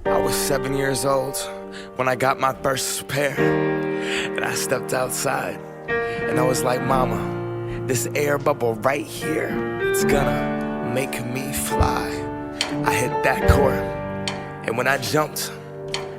I was 7 years old when I got my first pair, and I stepped outside and I was like, Mama, this air bubble right here, it's gonna make me fly. I hit that court, and when I jumped,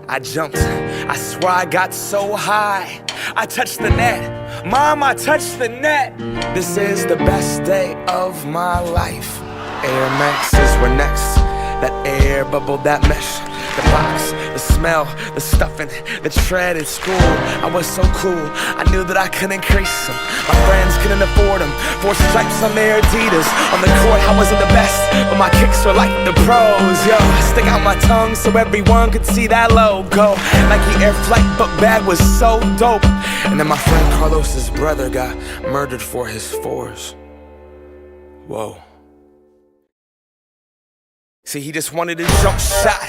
I swear I got so high, I touched the net. Mom, I touched the net. This is the best day of my life. Air Maxes were next. That air bubble, that mesh, the box, the smell, the stuffing, the tread at school. I was so cool, I knew that I could increase them. My friends couldn't afford them. 4 stripes on their Adidas. On the court, I wasn't the best, but my kicks were like the pros. Yo, I stick out my tongue so everyone could see that logo. Nike Air Flight book bag was so dope. And then my friend Carlos's brother got murdered for his 4s. Whoa. See, he just wanted a jump shot,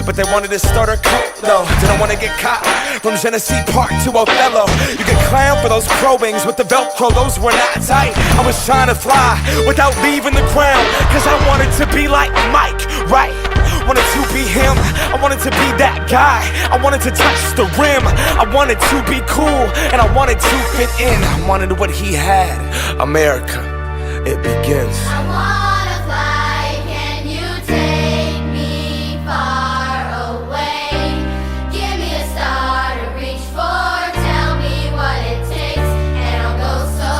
but they wanted a starter coat, though. Didn't want to get caught from Genesee Park to Othello. You get clown for those probings with the Velcro, those were not tight. I was trying to fly without leaving the ground, cause I wanted to be like Mike, right? Wanted to be him, I wanted to be that guy. I wanted to touch the rim, I wanted to be cool, and I wanted to fit in. I wanted what he had. America, it begins. I wanna fly, can you take me far away? Give me a star to reach for, tell me what it takes, and I'll go so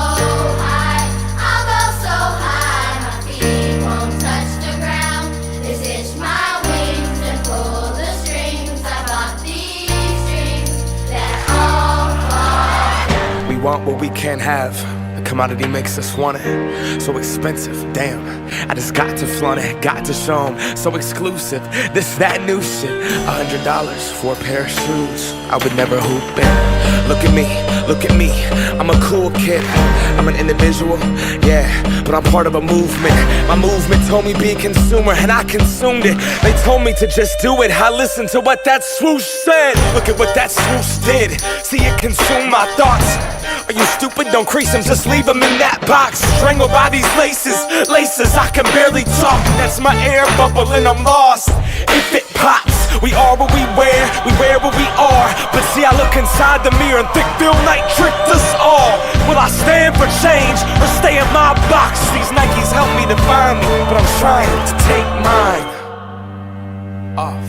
high, I'll go so high, my feet won't touch the ground. Just itch my wings and pull the strings. I bought these strings that all fall. We want what we can't have. The commodity makes us want it. So expensive, damn. I just got to flaunt it, got to show 'em. So exclusive, this, that new shit. $100 for a pair of shoes. I would never hoop in. Look at me, I'm a cool kid. I'm an individual, yeah, but I'm part of a movement. My movement told me be a consumer, and I consumed it. They told me to just do it, I listened to what that swoosh said. Look at what that swoosh did, see it consume my thoughts. Are you stupid? Don't crease them, just leave them in that box. Strangled by these laces, I can barely talk. That's my air bubble and I'm lost. If it pops, we are what we wear what we are. But see, I look inside the mirror and think Phil Knight tricked us all. Will I stand for change or stay in my box? These Nikes help me define me, but I'm trying to take mine off.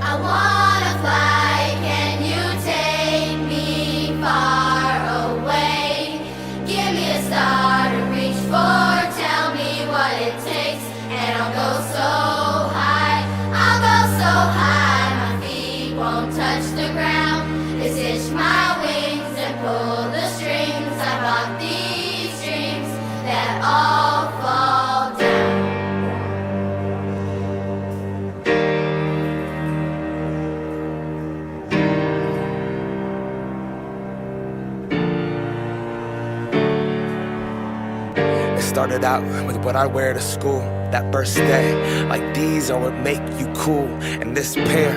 I wanna fly, can you take me far away? Give me a star to reach for, tell me what it takes, and I'll go so high, my feet won't touch the ground. Just itch my wings and pull the strings. I bought these strings that all fall down. Started out with what I wear to school that first day. Like these are what make you cool. And this pair,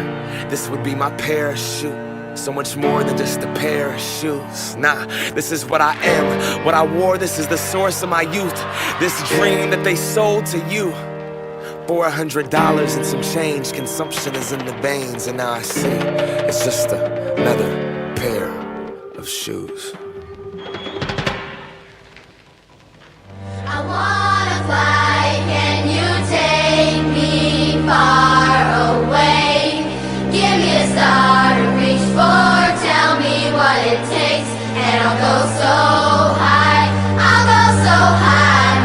this would be my parachute. So much more than just a pair of shoes. Nah, this is what I am, what I wore, this is the source of my youth. This dream that they sold to you. For $100 and some change, consumption is in the veins. And now I see, it's just another pair of shoes. I wanna fly, can you take me far away? Give me a star to reach for, tell me what it takes, and I'll go so high,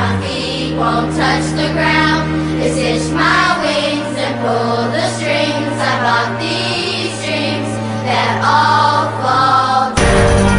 my feet won't touch pull the strings. I bought these dreams that all fall down.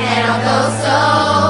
And I'll go so